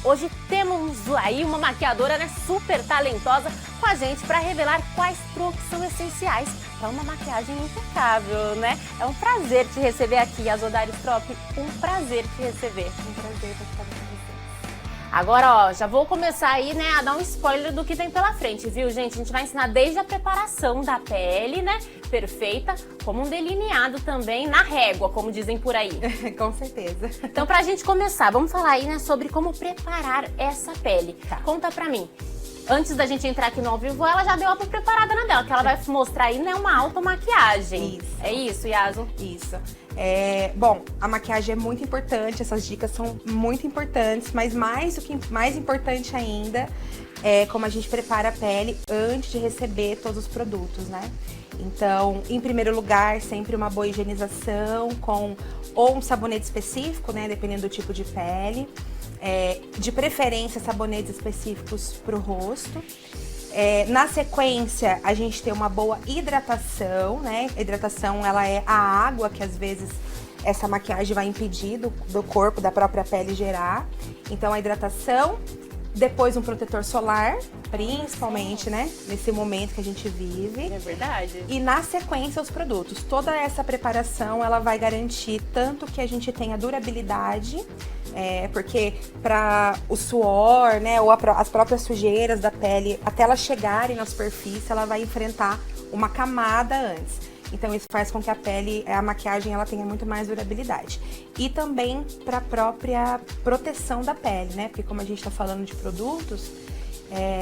Hoje temos aí uma maquiadora, né, super talentosa com a gente para revelar quais truques são essenciais para uma maquiagem impecável, né? É um prazer te receber aqui, Yasodhari Strop, um prazer te receber. Um prazer estar com vocês. Agora, ó, já vou começar aí, né, a dar um spoiler do que tem pela frente, viu, gente? A gente vai ensinar desde a preparação da pele, né, perfeita, como um delineado também na régua, como dizem por aí. Com certeza. Então, pra gente começar, vamos falar aí, né, sobre como preparar essa pele. Tá. Conta pra mim. Antes da gente entrar aqui no ao vivo, ela já deu a preparada na dela, que ela vai mostrar aí, né, uma automaquiagem. Isso. É isso, Yaso? Isso. Bom, a maquiagem é muito importante, essas dicas são muito importantes, mas mais importante ainda é como a gente prepara a pele antes de receber todos os produtos, né? Então, em primeiro lugar, sempre uma boa higienização com ou um sabonete específico, né, dependendo do tipo de pele. De preferência, sabonetes específicos para o rosto. Na sequência, a gente tem uma boa hidratação, né? Hidratação, ela é a água que às vezes essa maquiagem vai impedir do corpo, da própria pele gerar. Então, a hidratação, depois um protetor solar, principalmente, né? Nesse momento que a gente vive. É verdade. E na sequência, os produtos. Toda essa preparação, ela vai garantir tanto que a gente tenha durabilidade, porque para o suor, né, ou as próprias sujeiras da pele, até elas chegarem na superfície, ela vai enfrentar uma camada antes. Então isso faz com que a maquiagem, ela tenha muito mais durabilidade. E também para a própria proteção da pele, né? Porque como a gente está falando de produtos,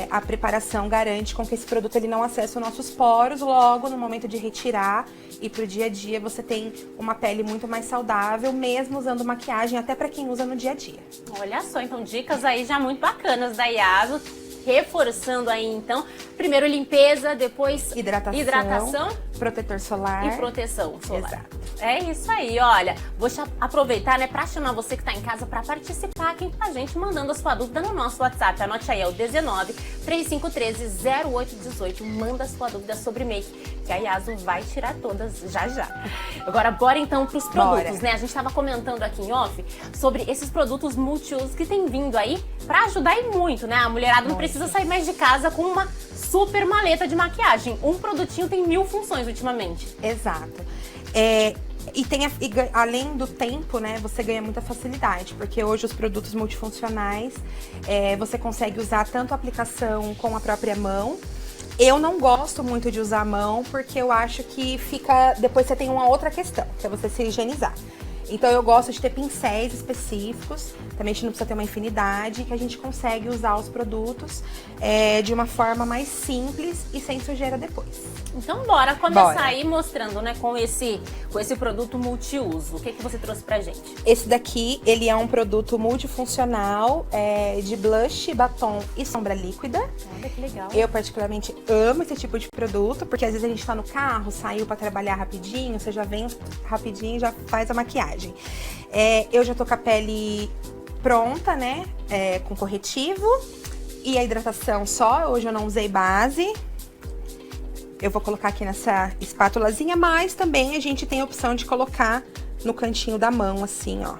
a preparação garante com que esse produto ele não acesse os nossos poros, logo no momento de retirar e pro dia a dia você tem uma pele muito mais saudável, mesmo usando maquiagem, até para quem usa no dia a dia. Olha só, então dicas aí já muito bacanas da Yaso, reforçando aí então, primeiro limpeza, depois hidratação, protetor solar e proteção solar. Exato. É isso aí, olha, vou aproveitar, né, para chamar você que tá em casa para participar aqui com a gente, mandando a sua dúvida no nosso WhatsApp. Anote aí, é o 19 3513 0818. Manda a sua dúvida sobre make, que a Yaso vai tirar todas já já. Agora, bora então pros produtos, né? A gente tava comentando aqui em off sobre esses produtos multiusos que tem vindo aí para ajudar e muito, né? A mulherada não precisa sair mais de casa com uma super maleta de maquiagem. Um produtinho tem 1000 funções ultimamente. Exato. Além do tempo, né, você ganha muita facilidade, porque hoje os produtos multifuncionais, você consegue usar tanto a aplicação com a própria mão. Eu não gosto muito de usar a mão, porque eu acho que depois você tem uma outra questão, que é você se higienizar. Então eu gosto de ter pincéis específicos, também a gente não precisa ter uma infinidade, que a gente consegue usar os produtos de uma forma mais simples e sem sujeira depois. Então bora começar aí mostrando, né, com esse produto multiuso. O que você trouxe pra gente? Esse daqui, ele é um produto multifuncional de blush, batom e sombra líquida. Olha que legal. Eu particularmente amo esse tipo de produto, porque às vezes a gente tá no carro, saiu pra trabalhar rapidinho, você já vem rapidinho e já faz a maquiagem. Eu já tô com a pele pronta, né, com corretivo e a hidratação só. Hoje eu não usei base. Eu vou colocar aqui nessa espátulazinha, mas também a gente tem a opção de colocar no cantinho da mão, assim, ó.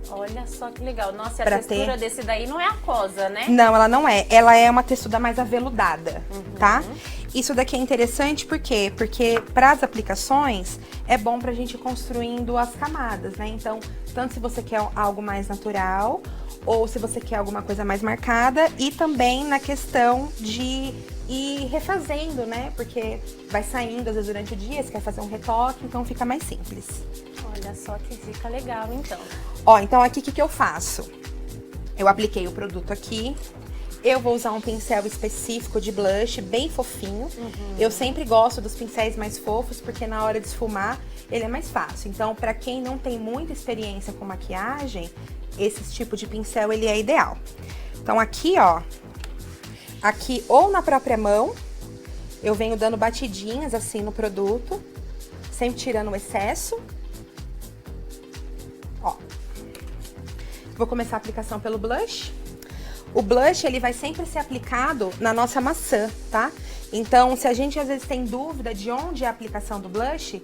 Olha só que legal. Nossa, a textura desse daí não é aquosa, né? Não, ela não é. Ela é uma textura mais aveludada, tá? Isso daqui é interessante por quê? Porque para as aplicações é bom pra gente ir construindo as camadas, né? Então, tanto se você quer algo mais natural ou se você quer alguma coisa mais marcada, e também na questão de ir refazendo, né? Porque vai saindo às vezes durante o dia, você quer fazer um retoque, então fica mais simples. Olha só que dica legal, então. Ó, então aqui o que eu faço? Eu apliquei o produto aqui. Eu vou usar um pincel específico de blush, bem fofinho. Eu sempre gosto dos pincéis mais fofos, porque na hora de esfumar, ele é mais fácil. Então, pra quem não tem muita experiência com maquiagem, esse tipo de pincel, ele é ideal. Então aqui, ó, aqui ou na própria mão, eu venho dando batidinhas assim no produto, sempre tirando o excesso. Ó. Vou começar a aplicação pelo blush. O blush, ele vai sempre ser aplicado na nossa maçã, tá? Então, se a gente às vezes tem dúvida de onde é a aplicação do blush,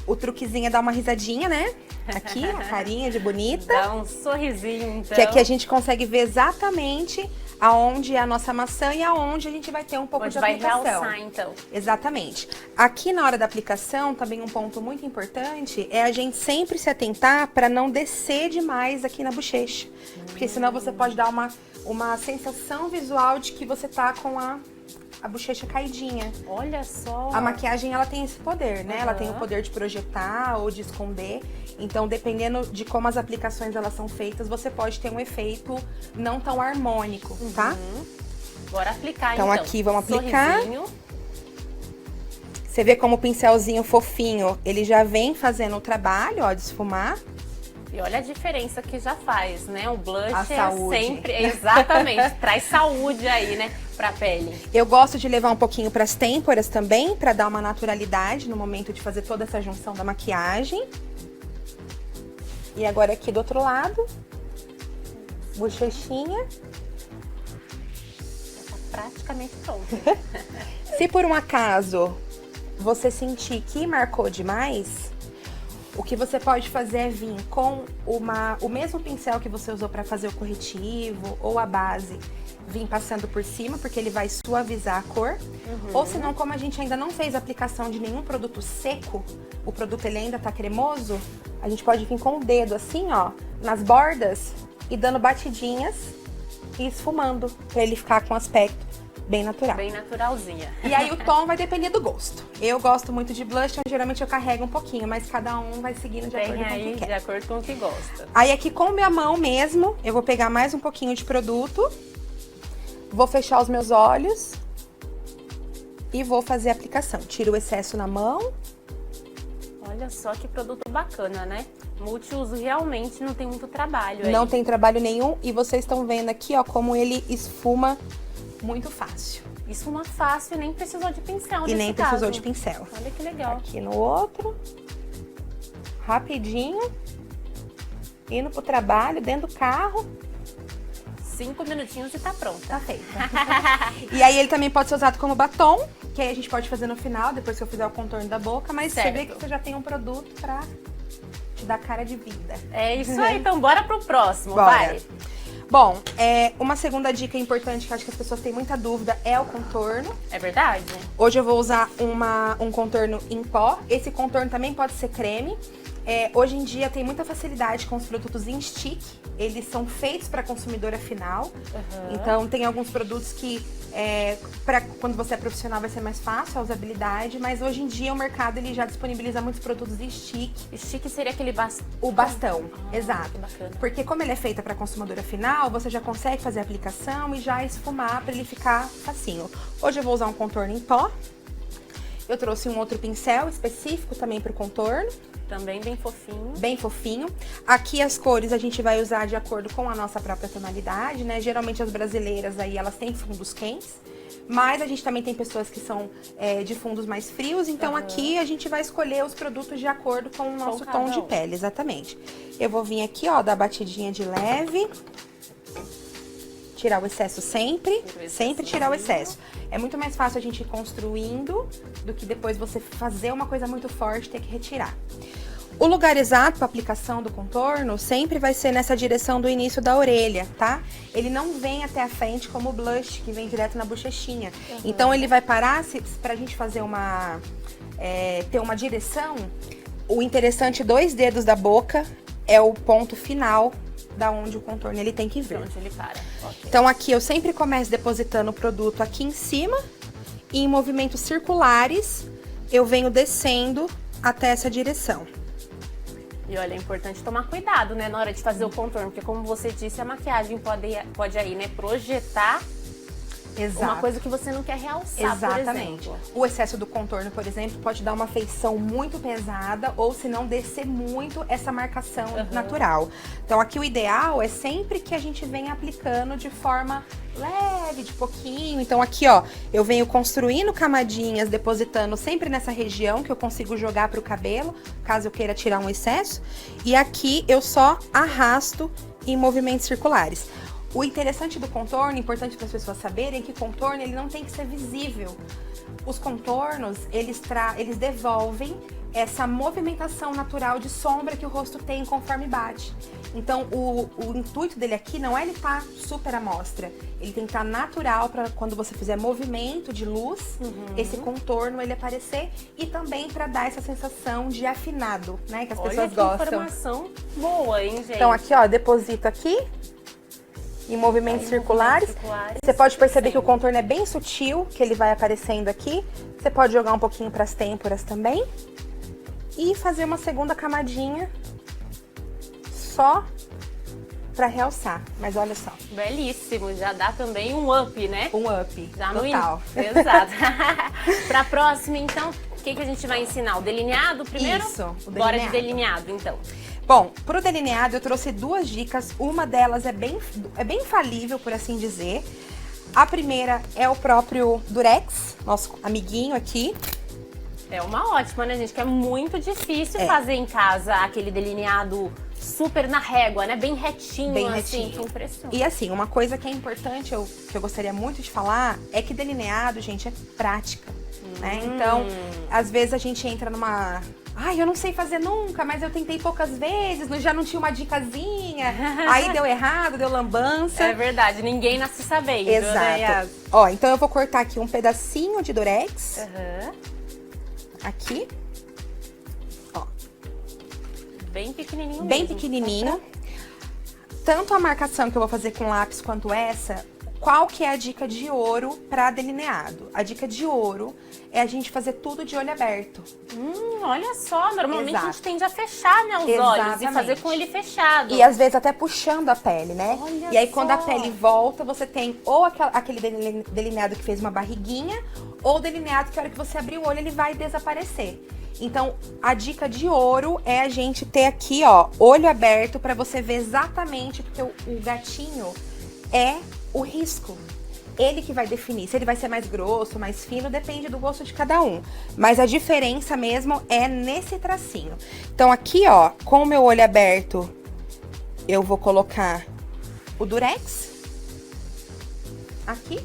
o truquezinho é dar uma risadinha, né? Aqui, a carinha de bonita. Dá um sorrisinho, então. Que aqui a gente consegue ver exatamente aonde é a nossa maçã e aonde a gente vai ter um pouco onde de vai aplicação. realçar, então. Exatamente. Aqui na hora da aplicação, também um ponto muito importante é a gente sempre se atentar para não descer demais aqui na bochecha. Porque senão você pode dar uma sensação visual de que você tá com a bochecha caidinha. Olha só. A maquiagem, ela tem esse poder, né? Uhum. Ela tem o poder de projetar ou de esconder. Então, dependendo de como as aplicações elas são feitas, você pode ter um efeito não tão harmônico, tá? Bora aplicar, Então, então. aqui, vamos aplicar. Sorrisinho. Você vê como o pincelzinho fofinho, ele já vem fazendo o trabalho, ó, de esfumar. E olha a diferença que já faz, né? O blush A saúde. sempre... Exatamente, traz saúde aí, né? Pra pele. Eu gosto de levar um pouquinho pras têmporas também, pra dar uma naturalidade no momento de fazer toda essa junção da maquiagem. E agora aqui do outro lado, bochechinha. Tá praticamente pronto. Se por um acaso você sentir que marcou demais, o que você pode fazer é vir com o mesmo pincel que você usou para fazer o corretivo ou a base, vir passando por cima, porque ele vai suavizar a cor. Ou se não, como a gente ainda não fez a aplicação de nenhum produto seco, o produto ele ainda tá cremoso, a gente pode vir com o dedo assim, ó, nas bordas e dando batidinhas e esfumando, para ele ficar com aspecto bem natural. Bem naturalzinha. E aí o tom vai depender do gosto. Eu gosto muito de blush, então geralmente eu carrego um pouquinho, mas cada um vai seguindo de acordo com o aí, que quer. de acordo com o que gosta. Aí aqui com minha mão mesmo, eu vou pegar mais um pouquinho de produto, vou fechar os meus olhos e vou fazer a aplicação. Tiro o excesso na mão. Olha só que produto bacana, né? Multiuso realmente não tem muito trabalho aí. Não tem trabalho nenhum e vocês estão vendo aqui, ó, como ele esfuma muito fácil. Esfuma fácil e nem precisou de pincel E nem precisou caso. de pincel. Olha que legal. Aqui no outro, rapidinho, indo pro trabalho, dentro do carro. 5 minutinhos e tá pronta. Tá feita. E aí ele também pode ser usado como batom, que aí a gente pode fazer no final, depois que eu fizer o contorno da boca, mas Certo. você vê que você já tem um produto pra te dar cara de vida. É isso aí, então bora pro próximo, Bora. vai. Bom, uma segunda dica importante que eu acho que as pessoas têm muita dúvida é o contorno. É verdade? Hoje eu vou usar um contorno em pó. Esse contorno também pode ser creme. Hoje em dia tem muita facilidade com os produtos em stick. Eles são feitos para consumidora final. Então tem alguns produtos que quando você é profissional vai ser mais fácil a usabilidade, mas hoje em dia o mercado ele já disponibiliza muitos produtos em stick. Stick seria aquele bastão. O bastão, exato. Que bacana. Porque como ele é feito para consumidora final, você já consegue fazer a aplicação e já esfumar para ele ficar facinho. Hoje eu vou usar um contorno em pó. Eu trouxe um outro pincel específico também para o contorno. Também bem fofinho. Bem fofinho. Aqui as cores a gente vai usar de acordo com a nossa própria tonalidade, né? Geralmente as brasileiras aí, elas têm fundos quentes. Mas a gente também tem pessoas que são de fundos mais frios. Então aqui a gente vai escolher os produtos de acordo com o nosso tom de pele, exatamente. Eu vou vir aqui, ó, dar batidinha de leve. Tirar o excesso sempre. Sempre tirar o excesso. É muito mais fácil a gente ir construindo do que depois você fazer uma coisa muito forte e ter que retirar. O lugar exato para aplicação do contorno sempre vai ser nessa direção do início da orelha, tá? Ele não vem até a frente como o blush, que vem direto na bochechinha. Então ele vai parar, pra gente fazer ter uma direção, o interessante, 2 dedos da boca é o ponto final da onde o contorno ele tem que vir. Onde ele para. Okay. Então aqui eu sempre começo depositando o produto aqui em cima e em movimentos circulares eu venho descendo até essa direção. E olha, é importante tomar cuidado, né, na hora de fazer o contorno, porque como você disse, a maquiagem pode aí, né, projetar uma coisa que você não quer realçar, exatamente. por exemplo. O excesso do contorno, por exemplo, pode dar uma feição muito pesada ou se não descer muito essa marcação natural. Então aqui o ideal é sempre que a gente venha aplicando de forma leve, de pouquinho. Então aqui, ó, eu venho construindo camadinhas, depositando sempre nessa região que eu consigo jogar pro cabelo, caso eu queira tirar um excesso. E aqui eu só arrasto em movimentos circulares. O interessante do contorno, importante para as pessoas saberem, é que o contorno ele não tem que ser visível. Os contornos, eles devolvem essa movimentação natural de sombra que o rosto tem conforme bate. Então, o intuito dele aqui não é ele estar super à mostra. Ele tem que estar natural para quando você fizer movimento de luz, esse contorno ele aparecer. E também para dar essa sensação de afinado, né? Que as pessoas gostam. Olha que informação boa, hein, gente? Então, aqui, ó, deposito aqui. Em movimentos circulares. Você pode perceber que o contorno é bem sutil, que ele vai aparecendo aqui. Você pode jogar um pouquinho para as têmporas também. E fazer uma segunda camadinha só para realçar. Mas olha só. Belíssimo, já dá também um up, né? Um up, já total. Exato. Para a próxima, então, o que a gente vai ensinar? O delineado primeiro? Isso, o delineado. Bora de delineado, então. Bom, pro delineado eu trouxe duas dicas. Uma delas é bem infalível, por assim dizer. A primeira é o próprio Durex, nosso amiguinho aqui. É uma ótima, né, gente? Que é muito difícil fazer em casa aquele delineado super na régua, né? Bem retinho, bem assim, retinho. que impressão. E assim, uma coisa que é importante, que eu gostaria muito de falar, é que delineado, gente, é prática, né? Então, às vezes a gente entra numa... Ai, eu não sei fazer nunca, mas eu tentei poucas vezes, já não tinha uma dicasinha, aí deu errado, deu lambança. É verdade, ninguém nasce sabendo. Exato. Né? Ó, então eu vou cortar aqui um pedacinho de Durex. Aqui. Ó. Bem pequenininho Bem mesmo. pequenininho. Tanto a marcação que eu vou fazer com lápis quanto essa, qual que é a dica de ouro para delineado? A dica de ouro é a gente fazer tudo de olho aberto. Olha só, normalmente Exato. a gente tende a fechar, né, os olhos e fazer com ele fechado. E às vezes até puxando a pele, né? Olha e aí só. quando a pele volta, você tem ou aquele delineado que fez uma barriguinha, ou o delineado que a hora que você abrir o olho ele vai desaparecer. Então, a dica de ouro é a gente ter aqui, ó, olho aberto para você ver exatamente, porque o gatinho é o risco. Ele que vai definir. Se ele vai ser mais grosso, mais fino, depende do gosto de cada um. Mas a diferença mesmo é nesse tracinho. Então aqui, ó, com o meu olho aberto, eu vou colocar o Durex. Aqui.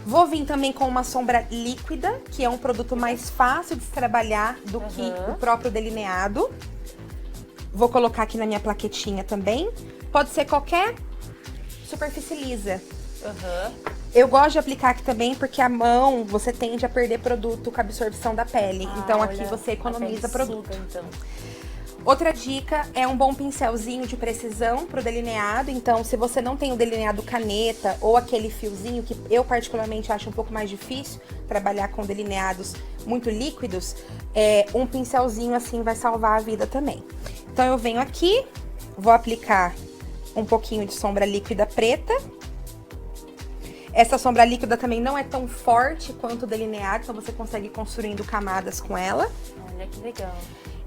Vou vir também com uma sombra líquida, que é um produto mais fácil de se trabalhar do que o próprio delineado. Vou colocar aqui na minha plaquetinha também. Pode ser qualquer superfície lisa. Eu gosto de aplicar aqui também porque a mão você tende a perder produto com a absorção da pele. Então aqui você economiza produto. Então. Outra dica é um bom pincelzinho de precisão pro delineado. Então, se você não tem o delineado caneta ou aquele fiozinho, que eu particularmente acho um pouco mais difícil trabalhar com delineados muito líquidos, um pincelzinho assim vai salvar a vida também. Então, eu venho aqui, vou aplicar um pouquinho de sombra líquida preta. Essa sombra líquida também não é tão forte quanto o delineado, então você consegue ir construindo camadas com ela. Olha que legal.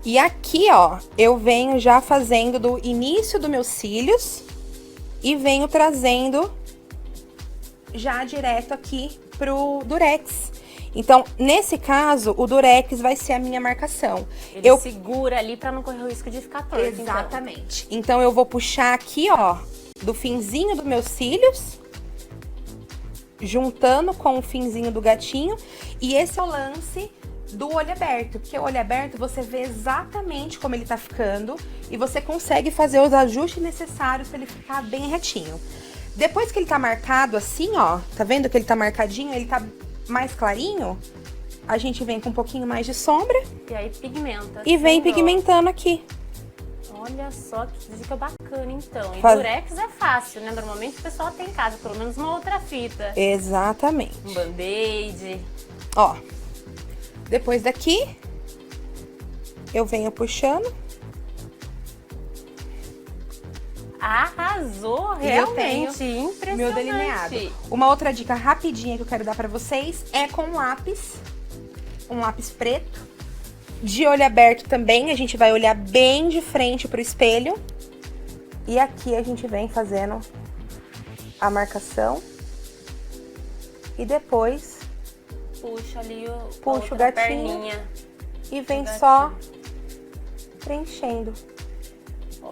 E aqui, ó, eu venho já fazendo do início dos meus cílios e venho trazendo já direto aqui pro Durex. Então, nesse caso, o Durex vai ser a minha marcação. Ele segura ali pra não correr o risco de ficar torto. Exatamente. Então, eu vou puxar aqui, ó, do finzinho dos meus cílios, juntando com o finzinho do gatinho. E esse é o lance do olho aberto, porque o olho aberto você vê exatamente como ele tá ficando e você consegue fazer os ajustes necessários para ele ficar bem retinho. Depois que ele tá marcado assim, ó, tá vendo que ele tá marcadinho, ele tá mais clarinho, a gente vem com um pouquinho mais de sombra. E aí pigmenta. E vem pigmentando aqui. Olha só que dica bacana, então. E Durex é fácil, né? Normalmente o pessoal tem em casa, pelo menos uma outra fita. Exatamente. Um band-aid. Ó. Depois daqui, eu venho puxando. Arrasou, realmente, impressionante. Meu delineado. Uma outra dica rapidinha que eu quero dar pra vocês é com lápis. Um lápis preto. De olho aberto também, a gente vai olhar bem de frente pro espelho. E aqui a gente vem fazendo a marcação. E depois puxa ali puxa o gatinho perninha. E vem só preenchendo.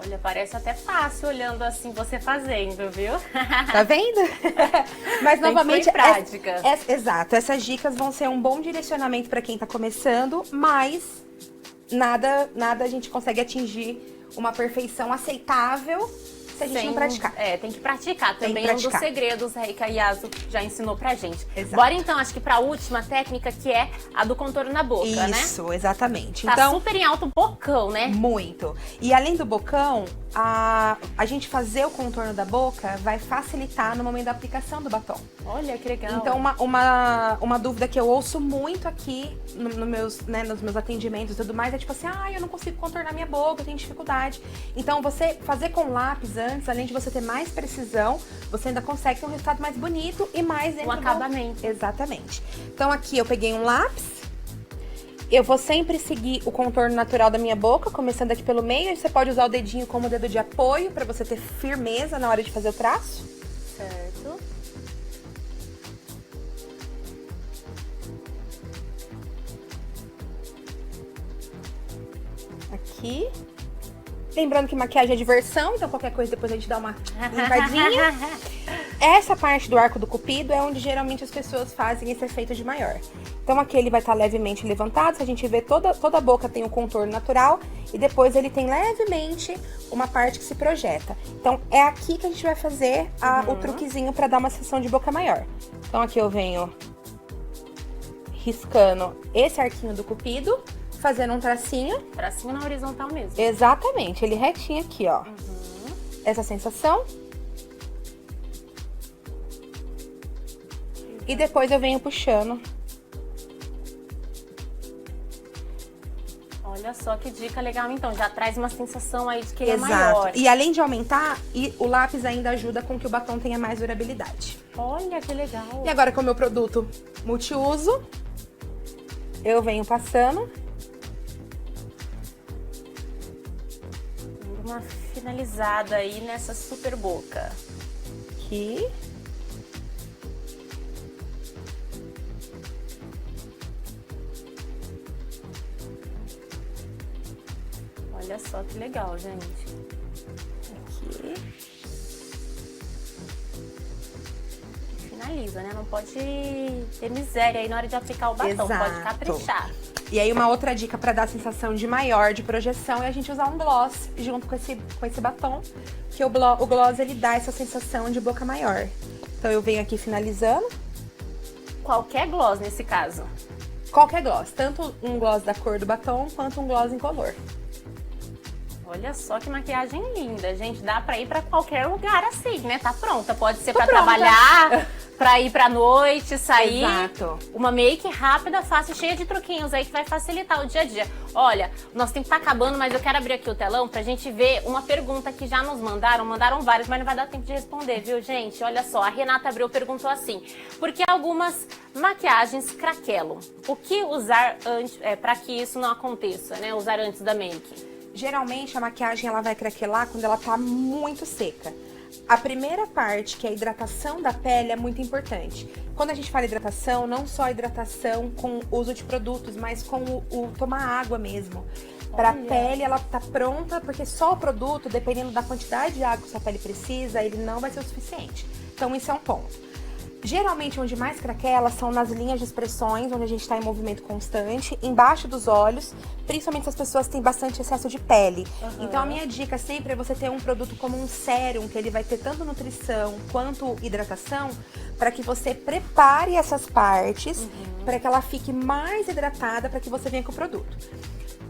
Olha, parece até fácil olhando assim você fazendo, viu? Tá vendo? Mas Tem novamente, que pôr em prática. exato, essas dicas vão ser um bom direcionamento para quem tá começando, mas nada a gente consegue atingir uma perfeição aceitável se a gente não praticar. Tem que praticar. Tem que Também praticar. um dos segredos aí que a Yasu já ensinou pra gente. Exato. Bora então, acho que pra última técnica, que é a do contorno na boca, né? Isso, exatamente. Tá Então, super em alto o bocão, né? muito. E além do bocão, a gente fazer o contorno da boca vai facilitar no momento da aplicação do batom. Olha que legal. Então, uma dúvida que eu ouço muito aqui nos meus atendimentos e tudo mais é tipo assim, eu não consigo contornar minha boca, eu tenho dificuldade. Então, você fazer com lápis antes, além de você ter mais precisão, você ainda consegue ter um resultado mais bonito e mais dentro um acabamento. Exatamente. Então, aqui eu peguei um lápis. Eu vou sempre seguir o contorno natural da minha boca, começando aqui pelo meio. Você pode usar o dedinho como dedo de apoio para você ter firmeza na hora de fazer o traço. Certo. Aqui. Lembrando que maquiagem é diversão, então qualquer coisa depois a gente dá uma limpadinha. Essa parte do arco do cupido é onde geralmente as pessoas fazem esse efeito de maior. Então aqui ele vai estar levemente levantado, se a gente vê toda a boca tem um contorno natural e depois ele tem levemente uma parte que se projeta. Então é aqui que a gente vai fazer o truquezinho para dar uma seção de boca maior. Então aqui eu venho riscando esse arquinho do cupido, fazendo um tracinho. Tracinho na horizontal mesmo. Exatamente, ele retinho aqui, ó. Essa sensação. E depois eu venho puxando. Olha só que dica legal, então. Já traz uma sensação aí de que ele é Exato. maior. E além de aumentar, o lápis ainda ajuda com que o batom tenha mais durabilidade. Olha que legal. E agora com o meu produto multiuso, eu venho passando. Dando uma finalizada aí nessa super boca. Aqui. Olha só que legal, gente. Aqui. Finaliza, né? Não pode ter miséria aí na hora de aplicar o batom. Exato. Pode caprichar. E aí uma outra dica para dar a sensação de maior, de projeção, é a gente usar um gloss junto com esse batom. Que o gloss, ele dá essa sensação de boca maior. Então eu venho aqui finalizando. Qualquer gloss nesse caso. Qualquer gloss, tanto um gloss da cor do batom, quanto um gloss incolor. Olha só que maquiagem linda, gente. Dá pra ir pra qualquer lugar assim, né? Tá pronta. Pode ser pra pronta. trabalhar, pra ir pra noite, sair. Exato. Uma make rápida, fácil, cheia de truquinhos aí que vai facilitar o dia a dia. Olha, nosso tempo tá acabando, mas eu quero abrir aqui o telão pra gente ver uma pergunta que já nos mandaram. Mandaram várias, mas não vai dar tempo de responder, viu, gente? Olha só, a Renata Abreu perguntou assim: por que algumas maquiagens craquelam? O que usar antes, pra que isso não aconteça, né? Usar antes da make? Geralmente a maquiagem ela vai craquelar quando ela tá muito seca. A primeira parte, que é a hidratação da pele, é muito importante. Quando a gente fala hidratação, não só a hidratação com uso de produtos, mas com o tomar água mesmo. Para a pele, ela tá pronta, porque só o produto, dependendo da quantidade de água que sua pele precisa, ele não vai ser o suficiente. Então, isso é um ponto. Geralmente, onde mais craquela são nas linhas de expressões, onde a gente está em movimento constante, embaixo dos olhos, principalmente se as pessoas têm bastante excesso de pele. Então, a minha dica sempre é você ter um produto como um sérum, que ele vai ter tanto nutrição quanto hidratação, para que você prepare essas partes, para que ela fique mais hidratada, para que você venha com o produto.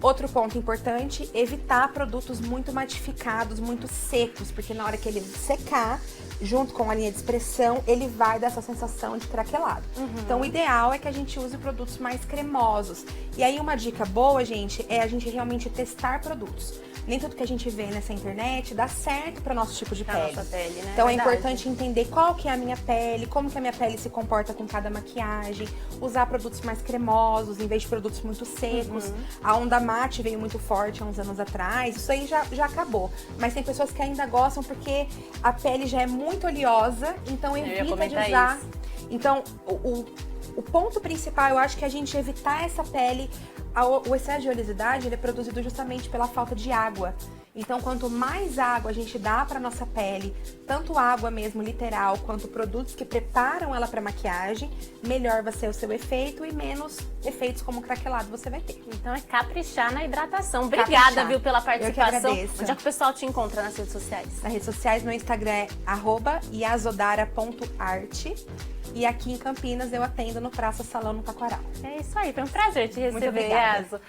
Outro ponto importante, evitar produtos muito matificados, muito secos, porque na hora que ele secar, junto com a linha de expressão, ele vai dar essa sensação de craquelado. Então, o ideal é que a gente use produtos mais cremosos. E aí, uma dica boa, gente, é a gente realmente testar produtos. Nem tudo que a gente vê nessa internet dá certo para nosso tipo de pele. Nossa pele, né? Então, é Verdade. importante entender qual que é a minha pele, como que a minha pele se comporta com cada maquiagem, usar produtos mais cremosos, em vez de produtos muito secos. A onda mate veio muito forte há uns anos atrás, isso aí já acabou. Mas tem pessoas que ainda gostam porque a pele já é muito oleosa, então evita de usar. Isso. Então, o ponto principal, eu acho que é a gente evitar essa pele. O excesso de oleosidade, ele é produzido justamente pela falta de água. Então, quanto mais água a gente dá para nossa pele, tanto água mesmo, literal, quanto produtos que preparam ela para maquiagem, melhor vai ser o seu efeito e menos efeitos como craquelado você vai ter. Então é caprichar na hidratação. Obrigada, Caprichar. viu, pela Eu que participação. agradeço. Onde é que o pessoal te encontra nas redes sociais? Nas redes sociais, meu Instagram é @iazodara.art. E aqui em Campinas eu atendo no Praça Salão no Taquaral. É isso aí, foi um prazer te Muito receber, obrigada. Yaso.